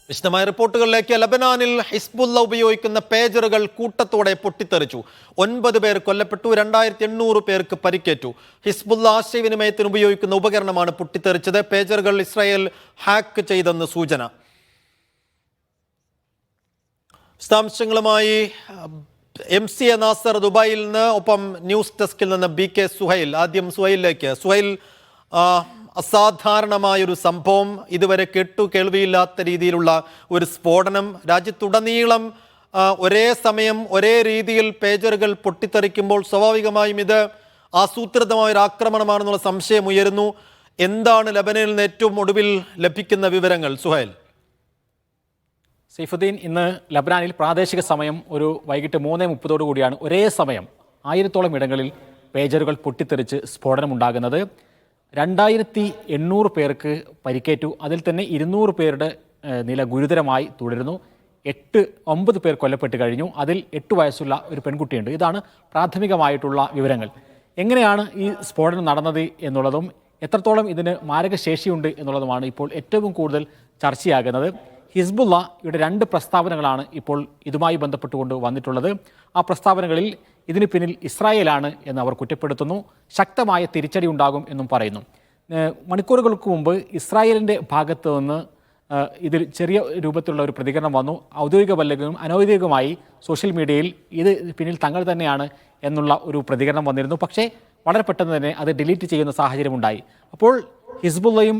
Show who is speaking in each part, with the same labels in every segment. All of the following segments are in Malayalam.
Speaker 1: വിശദമായ റിപ്പോർട്ടുകളിലേക്ക്. ലബനാനിൽ ഹിസ്ബുള്ള ഉപയോഗിക്കുന്ന പേജറുകൾ കൂട്ടത്തോടെ പൊട്ടിത്തെറിച്ചു. 9 പേർ കൊല്ലപ്പെട്ടു, 2800 പേർക്ക് പരിക്കേറ്റു. ഹിസ്ബുള്ള ആശയവിനിമയത്തിന് ഉപയോഗിക്കുന്ന ഉപകരണമാണ് പൊട്ടിത്തെറിച്ചത്. പേജറുകൾ ഇസ്രായേൽ ഹാക്ക് ചെയ്തെന്ന് സൂചന. വിശദാംശങ്ങളുമായി MC നാസർ ദുബായിൽ നിന്ന്, ഒപ്പം ന്യൂസ് ഡെസ്കിൽ നിന്ന് BK സുഹൈൽ. ആദ്യം സുഹൈലിലേക്ക്. സുഹൈൽ, അസാധാരണമായൊരു സംഭവം, ഇതുവരെ കേൾവിയില്ലാത്ത രീതിയിലുള്ള ഒരു സ്ഫോടനം. രാജ്യത്തുടനീളം ഒരേ സമയം ഒരേ രീതിയിൽ പേജറുകൾ പൊട്ടിത്തെറിക്കുമ്പോൾ സ്വാഭാവികമായും ഇത് ആസൂത്രിതമായൊരു ആക്രമണമാണെന്നുള്ള സംശയം ഉയരുന്നു. എന്താണ് ലബനനിൽ നിന്ന് ഏറ്റവും ഒടുവിൽ ലഭിക്കുന്ന വിവരങ്ങൾ? സുഹൈൽ.
Speaker 2: സൈഫുദ്ദീൻ, ഇന്ന് ലബനാനിൽ പ്രാദേശിക സമയം ഒരു വൈകിട്ട് 3:30 കൂടിയാണ് ഒരേ സമയം 1000-ഓളം ഇടങ്ങളിൽ പേജറുകൾ പൊട്ടിത്തെറിച്ച് സ്ഫോടനമുണ്ടാകുന്നത്. 2800 പേർക്ക് പരിക്കേറ്റു. അതിൽ തന്നെ 200 പേരുടെ നില ഗുരുതരമായി തുടരുന്നു. 9 പേർ കൊല്ലപ്പെട്ട് കഴിഞ്ഞു. അതിൽ 8 വയസ്സുള്ള ഒരു പെൺകുട്ടിയുണ്ട്. ഇതാണ് പ്രാഥമികമായിട്ടുള്ള വിവരങ്ങൾ. എങ്ങനെയാണ് ഈ സ്ഫോടനം നടന്നത് എന്നുള്ളതും എത്രത്തോളം ഇതിന് മാരകശേഷിയുണ്ട് എന്നുള്ളതുമാണ് ഇപ്പോൾ ഏറ്റവും കൂടുതൽ ചർച്ചയാകുന്നത്. ഹിസ്ബുള്ള ഇവിടെ 2 പ്രസ്താവനകളാണ് ഇപ്പോൾ ഇതുമായി ബന്ധപ്പെട്ടുകൊണ്ട് വന്നിട്ടുള്ളത്. ആ പ്രസ്താവനകളിൽ ഇതിന് പിന്നിൽ ഇസ്രായേലാണ് എന്ന് അവർ കുറ്റപ്പെടുത്തുന്നു. ശക്തമായ തിരിച്ചടി ഉണ്ടാകും എന്നും പറയുന്നു. മണിക്കൂറുകൾക്ക് മുമ്പ് ഇസ്രായേലിൻ്റെ ഭാഗത്ത് നിന്ന് ഇതിൽ ചെറിയ രൂപത്തിലുള്ള ഒരു പ്രതികരണം വന്നു. ഔദ്യോഗികമല്ലെങ്കിലും അനൗദ്യോഗികമായി സോഷ്യൽ മീഡിയയിൽ ഇത് പിന്നിൽ തങ്ങൾ തന്നെയാണ് എന്നുള്ള ഒരു പ്രതികരണം വന്നിരുന്നു. പക്ഷേ വളരെ പെട്ടെന്ന് തന്നെ അത് ഡിലീറ്റ് ചെയ്യുന്ന സാഹചര്യമുണ്ടായി. അപ്പോൾ ഹിസ്ബുള്ളയും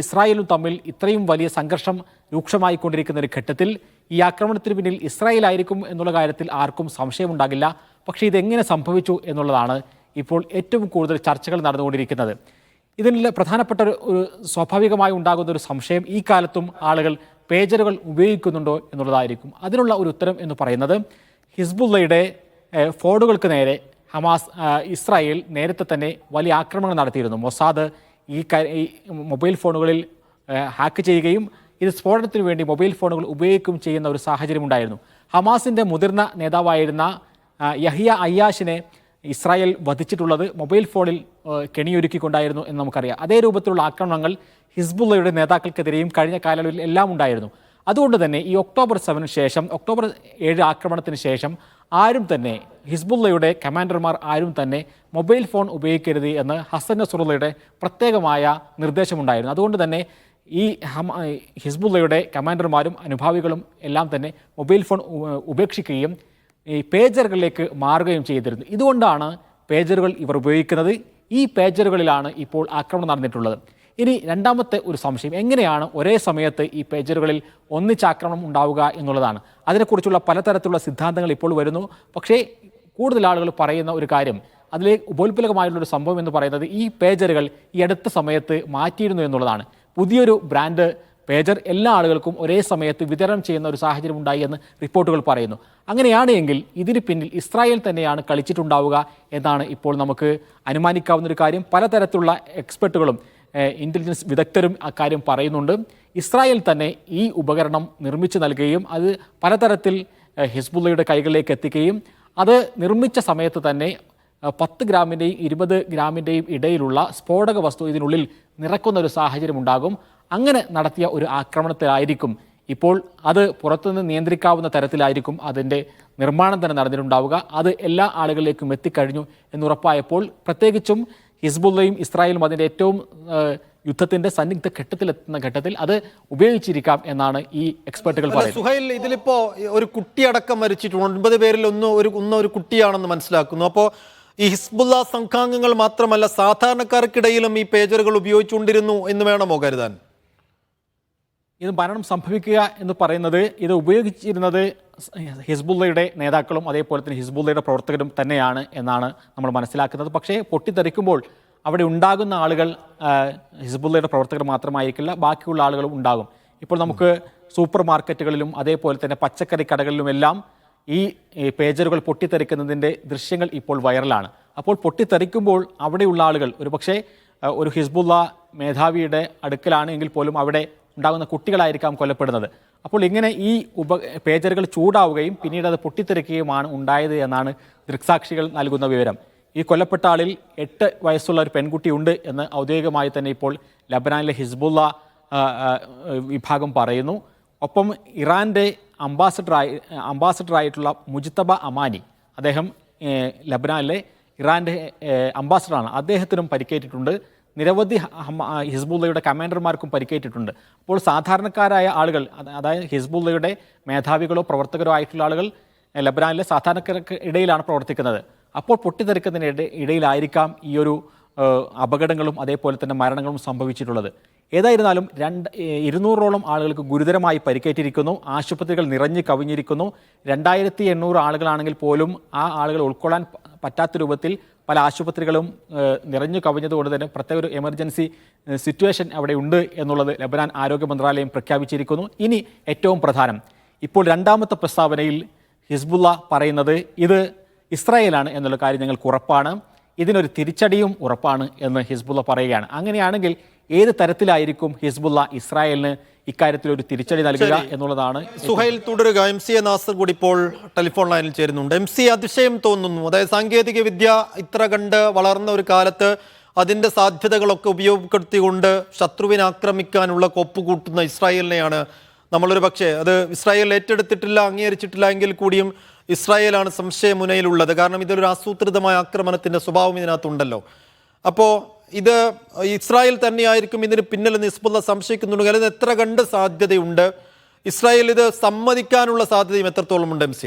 Speaker 2: ഇസ്രായേലും തമ്മിൽ ഇത്രയും വലിയ സംഘർഷം രൂക്ഷമായിക്കൊണ്ടിരിക്കുന്ന ഒരു ഘട്ടത്തിൽ ഈ ആക്രമണത്തിന് പിന്നിൽ ഇസ്രായേലായിരിക്കും എന്നുള്ള കാര്യത്തിൽ ആർക്കും സംശയമുണ്ടാകില്ല. പക്ഷേ ഇതെങ്ങനെ സംഭവിച്ചു എന്നുള്ളതാണ് ഇപ്പോൾ ഏറ്റവും കൂടുതൽ ചർച്ചകൾ നടന്നുകൊണ്ടിരിക്കുന്നത്. ഇതിൽ പ്രധാനപ്പെട്ട ഒരു സ്വാഭാവികമായി ഉണ്ടാകുന്ന ഒരു സംശയം, ഈ കാലത്തും ആളുകൾ പേജറുകൾ ഉപയോഗിക്കുന്നുണ്ടോ എന്നുള്ളതായിരിക്കും. അതിനുള്ള ഒരു ഉത്തരം എന്ന് പറയുന്നത്, ഹിസ്ബുള്ളയുടെ ഫോണുകൾക്ക് നേരെ ഇസ്രായേൽ നേരത്തെ തന്നെ വലിയ ആക്രമണങ്ങൾ നടത്തിയിരുന്നു. മൊസാദ് ഈ മൊബൈൽ ഫോണുകളിൽ ഹാക്ക് ചെയ്യുകയും ഇത് സ്ഫോടനത്തിന് വേണ്ടി മൊബൈൽ ഫോണുകൾ ഉപയോഗിക്കുകയും ചെയ്യുന്ന ഒരു സാഹചര്യം ഉണ്ടായിരുന്നു. ഹമാസിൻ്റെ മുതിർന്ന നേതാവായിരുന്ന യഹിയ അയ്യാഷിനെ ഇസ്രായേൽ വധിച്ചിട്ടുള്ളത് മൊബൈൽ ഫോണിൽ കെണിയൊരുക്കിക്കൊണ്ടായിരുന്നു എന്ന് നമുക്കറിയാം. അതേ രൂപത്തിലുള്ള ആക്രമണങ്ങൾ ഹിസ്ബുള്ളയുടെ നേതാക്കൾക്കെതിരെയും കഴിഞ്ഞ കാലയളവിൽ എല്ലാം ഉണ്ടായിരുന്നു. അതുകൊണ്ട് തന്നെ ഈ ഒക്ടോബർ 7 ശേഷം, ഒക്ടോബർ 7 ആക്രമണത്തിന് ശേഷം ആരും തന്നെ, ഹിസ്ബുള്ളയുടെ കമാൻഡർമാർ ആരും തന്നെ മൊബൈൽ ഫോൺ ഉപയോഗിക്കരുത് എന്ന് ഹസൻ നസ്രുള്ളയുടെ പ്രത്യേകമായ നിർദ്ദേശമുണ്ടായിരുന്നു. അതുകൊണ്ട് തന്നെ ഈ ഹിസ്ബുള്ളയുടെ കമാൻഡർമാരും അനുഭാവികളും എല്ലാം തന്നെ മൊബൈൽ ഫോൺ ഉപേക്ഷിക്കുകയും ഈ പേജറുകളിലേക്ക് മാറുകയും ചെയ്തിരുന്നു. ഇതുകൊണ്ടാണ് പേജറുകൾ ഇവർ ഉപയോഗിക്കുന്നത്. ഈ പേജറുകളിലാണ് ഇപ്പോൾ ആക്രമണം നടന്നിട്ടുള്ളത്. ഇനി രണ്ടാമത്തെ ഒരു സംശയം, എങ്ങനെയാണ് ഒരേ സമയത്ത് ഈ പേജറുകളിൽ ഒന്നിച്ചാക്രമണം ഉണ്ടാവുക എന്നുള്ളതാണ്. അതിനെക്കുറിച്ചുള്ള പലതരത്തിലുള്ള സിദ്ധാന്തങ്ങൾ ഇപ്പോൾ വരുന്നു. പക്ഷേ കൂടുതൽ ആളുകൾ പറയുന്ന ഒരു കാര്യം, അതിലെ ഉപോത്ബലകമായുള്ളൊരു സംഭവം എന്ന് പറയുന്നത്, ഈ പേജറുകൾ ഈ അടുത്ത സമയത്ത് മാറ്റിയിരുന്നു എന്നുള്ളതാണ്. പുതിയൊരു ബ്രാൻഡ് പേജർ എല്ലാ ആളുകൾക്കും ഒരേ സമയത്ത് വിതരണം ചെയ്യുന്ന ഒരു സാഹചര്യം ഉണ്ടായി എന്ന് റിപ്പോർട്ടുകൾ പറയുന്നു. അങ്ങനെയാണ് എങ്കിൽ ഇതിന് പിന്നിൽ ഇസ്രായേൽ തന്നെയാണ് കളിച്ചിട്ടുണ്ടാവുക എന്നാണ് ഇപ്പോൾ നമുക്ക് അനുമാനിക്കാവുന്ന ഒരു കാര്യം. പലതരത്തിലുള്ള എക്സ്പെർട്ടുകളും ഇൻ്റലിജൻസ് വിദഗ്ധരും അക്കാര്യം പറയുന്നുണ്ട്. ഇസ്രായേൽ തന്നെ ഈ ഉപകരണം നിർമ്മിച്ചു നൽകുകയും അത് പലതരത്തിൽ ഹിസ്ബുള്ളയുടെ കൈകളിലേക്ക് എത്തിക്കുകയും അത് നിർമ്മിച്ച സമയത്ത് തന്നെ 10 ഗ്രാമിൻ്റെയും 20 ഗ്രാമിൻ്റെയും ഇടയിലുള്ള സ്ഫോടക വസ്തു ഇതിനുള്ളിൽ നിറക്കുന്ന ഒരു സാഹചര്യം ഉണ്ടാകും. അങ്ങനെ നടത്തിയ ഒരു ആക്രമണത്തിലായിരിക്കും ഇപ്പോൾ അത് പുറത്തുനിന്ന് നിയന്ത്രിക്കാവുന്ന തരത്തിലായിരിക്കും അതിൻ്റെ നിർമ്മാണം തന്നെ നടന്നിട്ടുണ്ടാവുക. അത് എല്ലാ ആളുകളിലേക്കും എത്തിക്കഴിഞ്ഞു എന്നുറപ്പായപ്പോൾ, പ്രത്യേകിച്ചും ഹിസ്ബുള്ളയും ഇസ്രായേലും അതിൻ്റെ ഏറ്റവും യുദ്ധത്തിൻ്റെ സന്നിഗ്ധ ഘട്ടത്തിലെത്തുന്ന ഘട്ടത്തിൽ അത് ഉപയോഗിച്ചിരിക്കാം എന്നാണ് ഈ എക്സ്പെർട്ടുകൾ പറയുന്നത്.
Speaker 1: സുഹൈൽ, ഇതിലിപ്പോൾ ഒരു കുട്ടിയടക്കം മരിച്ചിട്ടുണ്ട്. 9 പേരിൽ ഒരു കുട്ടിയാണെന്ന് മനസ്സിലാക്കുന്നു. അപ്പോൾ ഈ ഹിസ്ബുള്ള സംഘാംഗങ്ങൾ മാത്രമല്ല, സാധാരണക്കാർക്കിടയിലും ഈ പേജറുകൾ ഉപയോഗിച്ചുകൊണ്ടിരുന്നു എന്ന് വേണമോ കരുതാൻ?
Speaker 2: ഇത് മരണം സംഭവിക്കുക എന്ന് പറയുന്നത്, ഇത് ഉപയോഗിച്ചിരുന്നത് ഹിസ്ബുള്ളയുടെ നേതാക്കളും അതേപോലെ തന്നെ ഹിസ്ബുള്ളയുടെ പ്രവർത്തകരും തന്നെയാണ് എന്നാണ് നമ്മൾ മനസ്സിലാക്കുന്നത്. പക്ഷേ പൊട്ടിത്തെറിക്കുമ്പോൾ അവിടെ ഉണ്ടാകുന്ന ആളുകൾ ഹിസ്ബുള്ളയുടെ പ്രവർത്തകർ മാത്രമായിരിക്കില്ല, ബാക്കിയുള്ള ആളുകളും ഉണ്ടാകും. ഇപ്പോൾ നമുക്ക് സൂപ്പർ മാർക്കറ്റുകളിലും അതേപോലെ തന്നെ പച്ചക്കറി കടകളിലുമെല്ലാം ഈ പേജറുകൾ പൊട്ടിത്തെറിക്കുന്നതിൻ്റെ ദൃശ്യങ്ങൾ ഇപ്പോൾ വൈറലാണ്. അപ്പോൾ പൊട്ടിത്തെറിക്കുമ്പോൾ അവിടെയുള്ള ആളുകൾ ഒരുപക്ഷെ ഒരു ഹിസ്ബുള്ള മേധാവിയുടെ അടുക്കലാണ് എങ്കിൽ പോലും അവിടെ ഉണ്ടാകുന്ന കുട്ടികളായിരിക്കാം കൊല്ലപ്പെടുന്നത്. അപ്പോൾ ഇങ്ങനെ ഈ പേജറുകൾ ചൂടാവുകയും പിന്നീട് അത് പൊട്ടിത്തെറിക്കുകയുമാണ് ഉണ്ടായത് എന്നാണ് ദൃക്സാക്ഷികൾ നൽകുന്ന വിവരം. ഈ കൊല്ലപ്പെട്ട ആളിൽ 8 വയസ്സുള്ള ഒരു പെൺകുട്ടിയുണ്ട് എന്ന് ഔദ്യോഗികമായി തന്നെ ഇപ്പോൾ ലബനാനിലെ ഹിസ്ബുള്ള വിഭാഗം പറയുന്നു. ഒപ്പം ഇറാൻ്റെ അംബാസഡറായിട്ടുള്ള മുജ്തബ അമാനി, അദ്ദേഹം ലബനാനിലെ ഇറാൻ്റെ അംബാസഡറാണ്, അദ്ദേഹത്തിനും പരിക്കേറ്റിട്ടുണ്ട്. നിരവധി ഹിസ്ബുള്ളയുടെ കമാൻഡർമാർക്കും പരിക്കേറ്റിട്ടുണ്ട്. അപ്പോൾ സാധാരണക്കാരായ ആളുകൾ, അതായത് ഹിസ്ബുള്ളയുടെ മേധാവികളോ പ്രവർത്തകരോ ആയിട്ടുള്ള ആളുകൾ ലബനാനിലെ സാധാരണക്കാർക്ക് ഇടയിലാണ് പ്രവർത്തിക്കുന്നത്. അപ്പോൾ പൊട്ടിത്തെറിക്കുന്നതിന് ഇടയിലായിരിക്കാം ഈ ഒരു അപകടങ്ങളും അതേപോലെ തന്നെ മരണങ്ങളും സംഭവിച്ചിട്ടുള്ളത്. ഏതായിരുന്നാലും 200ഓളം ആളുകൾക്ക് ഗുരുതരമായി പരിക്കേറ്റിരിക്കുന്നു. ആശുപത്രികൾ നിറഞ്ഞു കവിഞ്ഞിരിക്കുന്നു. 2800 ആളുകളാണെങ്കിൽ പോലും ആ ആളുകൾ ഉൾക്കൊള്ളാൻ പറ്റാത്ത രൂപത്തിൽ പല ആശുപത്രികളും നിറഞ്ഞു കവിഞ്ഞതുകൊണ്ട് തന്നെ പ്രത്യേക ഒരു എമർജൻസി സിറ്റുവേഷൻ അവിടെ ഉണ്ട് എന്നുള്ളത് ലബനാൻ ആരോഗ്യ മന്ത്രാലയം പ്രഖ്യാപിച്ചിരിക്കുന്നു. ഇനി ഏറ്റവും പ്രധാനം, ഇപ്പോൾ രണ്ടാമത്തെ പ്രസ്താവനയിൽ ഹിസ്ബുള്ള പറയുന്നത് ഇത് ഇസ്രായേലാണ് എന്നുള്ള കാര്യം ഞങ്ങൾക്ക് ഉറപ്പാണ്, ഇതിനൊരു തിരിച്ചടിയും ഉറപ്പാണ് എന്ന് ഹിസ്ബുള്ള പറയുകയാണ്. അങ്ങനെയാണെങ്കിൽ ഏത് തരത്തിലായിരിക്കും ഹിസ്ബുള്ള ഇസ്രായേലിന് ഇക്കാര്യത്തിൽ ഒരു തിരിച്ചടി നൽകുക എന്നുള്ളതാണ്.
Speaker 1: സുഹൈൽ തുടരുക. MC നാസർ കൂടി ഇപ്പോൾ ടെലിഫോൺ ലൈനിൽ ചേരുന്നുണ്ട്. MC, അതിശയം തോന്നുന്നു. അതായത് സാങ്കേതിക വിദ്യ ഇത്ര കണ്ട് വളർന്ന ഒരു കാലത്ത് അതിൻ്റെ സാധ്യതകളൊക്കെ ഉപയോഗപ്പെടുത്തിക്കൊണ്ട് ശത്രുവിനെ ആക്രമിക്കാനുള്ള കൊപ്പുകൂട്ടുന്ന ഇസ്രായേലിനെയാണ് നമ്മളൊരു പക്ഷേ അത് ഇസ്രായേൽ ഏറ്റെടുത്തിട്ടില്ല, അംഗീകരിച്ചിട്ടില്ല എങ്കിൽ കൂടിയും ഇസ്രായേലാണ് സംശയമുനയിലുള്ളത്. കാരണം ഇതൊരു ആസൂത്രിതമായ ആക്രമണത്തിൻ്റെ സ്വഭാവം ഇതിനകത്തുണ്ടല്ലോ. അപ്പോൾ ഇത് ഇസ്രായേൽ തന്നെയായിരിക്കും ഇതിന് പിന്നിലെന്ന് ഹിസ്ബുള്ള സംശയിക്കുന്നുണ്ട്. അതിന് എത്ര കണ്ട് സാധ്യതയുണ്ട്? ഇസ്രായേൽ ഇത് സമ്മതിക്കാനുള്ള സാധ്യതയും എത്രത്തോളം ഉണ്ട് MC?